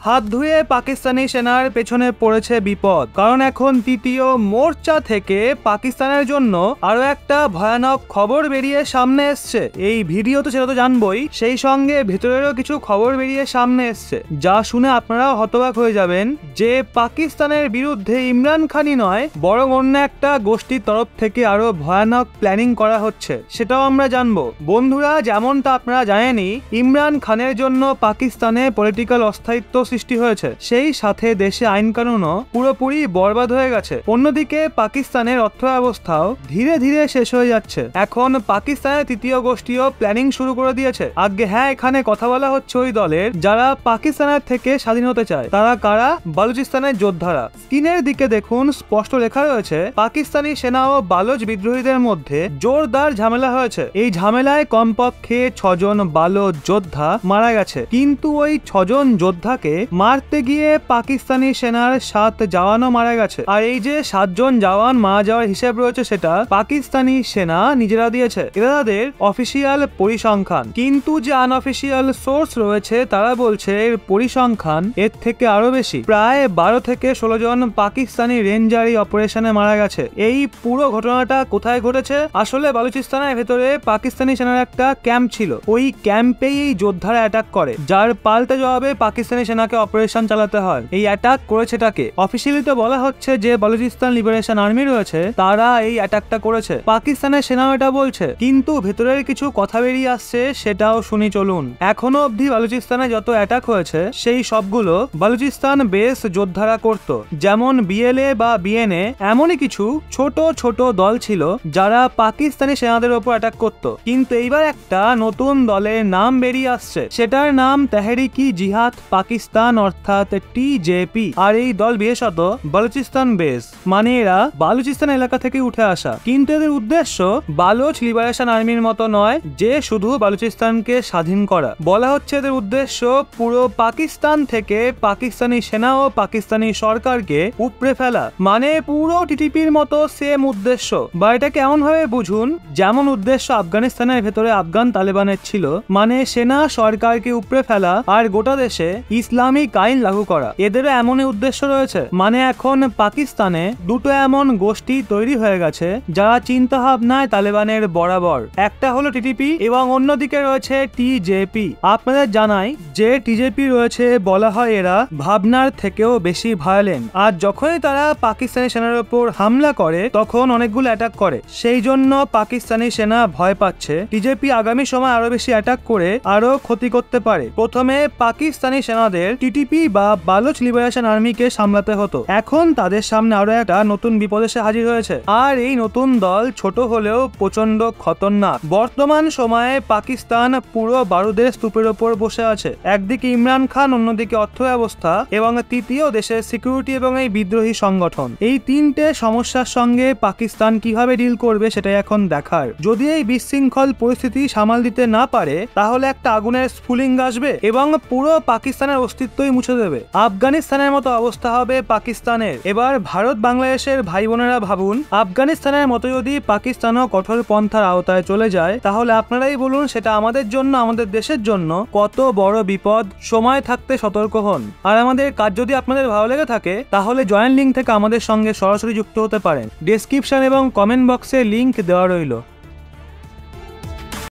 হাত ধুয়ে পাকিস্তানি সেনার পেছনে পড়েছে বিপদ, কারণ এখন তৃতীয় মোর্চা থেকে পাকিস্তানের জন্য আরো একটা ভয়ানক খবর বেরিয়ে সামনে এসছে। এই ভিডিও তো সেটা তো জানবই, সেই সঙ্গে ভেতরেরও কিছু খবর বেরিয়ে সামনে এসছে যা শুনে আপনারাও হতবাক হয়ে যাবেন যে পাকিস্তানের বিরুদ্ধে ইমরান খানই নয় বরং অন্য একটা গোষ্ঠীর তরফ থেকে আরো ভয়ানক প্ল্যানিং করা হচ্ছে, সেটাও আমরা জানবো। বন্ধুরা, যেমনটা আপনারা জানেনই ইমরান খানের জন্য পাকিস্তানে পলিটিক্যাল অস্থায়িত্ব সৃষ্টি হয়েছে, সেই সাথে দেশে আইন কানুনও পুরোপুরি বরবাদ হয়ে গেছে। অন্যদিকে পাকিস্তানের অর্থ ব্যবস্থাও ধীরে ধীরে শেষ হয়ে যাচ্ছে। এখন পাকিস্তানের তৃতীয় গোষ্ঠীও প্ল্যানিং শুরু করে দিয়েছে। আগে হ্যাঁ, এখানে কথা বলা হচ্ছে ওই দলের যারা পাকিস্তানের থেকে স্বাধীন হতে চায়। তারা কারা? বালুচিস্তানের যোদ্ধারা। স্ক্রিনের দিকে দেখুন, স্পষ্ট লেখা রয়েছে পাকিস্তানি সেনা ও বালুচ বিদ্রোহীদের মধ্যে জোরদার ঝামেলা হয়েছে। এই ঝামেলায় কমপক্ষে 6 জন বালুচ যোদ্ধা মারা গেছে, কিন্তু ওই 6 জন যোদ্ধাকে মারতে গিয়ে পাকিস্তানি সেনার 7 জওয়ানও মারা গেছে। আর এই যে 7 জন জওয়ান মারা যাওয়ার হিসেব রয়েছে সেটা পাকিস্তানি সেনা নিজেরা দিয়েছে। এটা তাদের অফিসিয়াল পরিসংখ্যান, কিন্তু যে আনঅফিসিয়াল সোর্স রয়েছে তারা বলছে এর পরিসংখ্যান এর থেকে আরো বেশি। প্রায় 12 থেকে 16 জন পাকিস্তানি রেঞ্জার এই অপারেশনে মারা গেছে। এই পুরো ঘটনাটা কোথায় ঘটেছে? আসলে বালুচিস্তানের ভেতরে পাকিস্তানি সেনার একটা ক্যাম্প ছিল, ওই ক্যাম্পেই এই যোদ্ধারা অ্যাটাক করে, যার পাল্টা জবাবে পাকিস্তানি সেনাকে অপারেশন চালাতে হয়। এই অ্যাটাক করেছে তাকে। অফিসিয়ালি তো বলা হচ্ছে যে বালুচিস্তান লিবারেশন আর্মি রয়েছে তারা এই অ্যাটাকটা করেছে, পাকিস্তানের সেনাও এটা বলছে, কিন্তু ভেতরের কিছু কথা বেরিয়ে আসছে সেটাও শুনি চলুন। এখনো অবধি বালুচিস্তানে যত অ্যাটাক হয়েছে সেই সবগুলো বালুচিস্তান বেস যোদ্ধারা করত। যেমন বিএলএ বা বিএনএ এমনই কিছু ছোট ছোট দল ছিল যারা পাকিস্তানি সেনাদের উপর অ্যাটাক করত। কিন্তু এইবার একটা নতুন দলের নাম বেরিয়ে আসছে, সেটার নাম তেহরিকি জিহাদ পাকিস্তান অর্থাৎ টিজেপি। আর এই দল বিশেষত বালুচিস্তান বেস, মানে এরা বালুচিস্তান এলাকা থেকে উঠে আসা। কিন্তু এদের উদ্দেশ্য বালুচ লিবারেশন আর্মির মতো নয় যে শুধু বালুচিস্তানকে স্বাধীন করা। বলা হচ্ছে এদের উদ্দেশ্য পুরো পাকিস্তান থেকে পাকিস্তানি সেনা ও পাকিস্তানি সরকারকে উপড়ে ফেলা, মানে পুরো টিটিপির মতো সেম উদ্দেশ্য। বা এটাকে এমন ভাবে বুঝুন যেমন উদ্দেশ্য আফগানিস্তানের ভেতরে আফগান তালেবানের ছিল, মানে সেনা সরকারকে উপড়ে ফেলা আর গোটা দেশে ইসলামিক আইন লাগু করা। এদেরও এমনই উদ্দেশ্য রয়েছে। মানে এখন পাকিস্তানে দুটো এমন গোষ্ঠী তৈরি হয়ে গেছে যারা চিন্তা ভাবনায় তালেবানের বরাবর। একটা হলো টিটিপি এবং অন্যদিকে রয়েছে টিজেপি। আপনাদের জানাই যে টিজেপি রয়েছে, বলা হয় এরা ভাবনার থেকেও বেশি ভায়োলেন্ট। আর যখনই তারা পাকিস্তানি সেনার উপর হামলা করে তখন অনেকগুলো অ্যাটাক করে, সেই জন্য পাকিস্তানি সেনা ভয় পাচ্ছে টিজেপি আগামী সময় আরো বেশি অ্যাটাক করে আরো ক্ষতি করতে পারে। প্রথমে পাকিস্তানি সেনাদের টিটিপি বা বালুচ লিবারেশন আর্মিকে সামলাতে হতো, এখন তাদের সামনে আরো একটা নতুন বিপদ এসে হাজির হয়েছে। আর এই নতুন দল ছোট হলেও প্রচন্ড খতরনাক। বর্তমান সময়ে পাকিস্তান পুরো বারুদের স্তূপের ওপর বসে আছে। একদিকে ইমরান খান, অন্যদিকে অর্থ ব্যবস্থা এবং তৃতীয় দেশের সিকিউরিটি এবং এই বিদ্রোহী সংগঠন। এই তিনটে সমস্যার সঙ্গে পাকিস্তান কিভাবে ডিল করবে সেটাই এখন দেখার। যদি এই বিশৃঙ্খল পরিস্থিতি সামাল দিতে না পারে তাহলে একটা আগুনের স্ফুলিঙ্গ আসবে এবং পুরো পাকিস্তানের অস্তিত্বই মুছে দেবে। আফগানিস্তানের মতো অবস্থা হবে পাকিস্তানের। এবার ভারত বাংলাদেশের ভাই বোনেরা ভাবুন, আফগানিস্তানের মতো যদি পাকিস্তানও কঠোর পন্থার আওতায় চলে যায় তাহলে আপনারাই বলুন সেটা আমাদের জন্য, আমাদের দেশের জন্য কত বড় বিপদ। সময় থাকতে সতর্ক হন। আর আমাদের কাজ যদি আপনাদের ভালো লেগে থাকে তাহলে জয়েন লিঙ্ক থেকে আমাদের সঙ্গে সরাসরি যুক্ত হতে পারেন। ডেসক্রিপশন এবং কমেন্ট বক্সে লিঙ্ক দেওয়া রইল।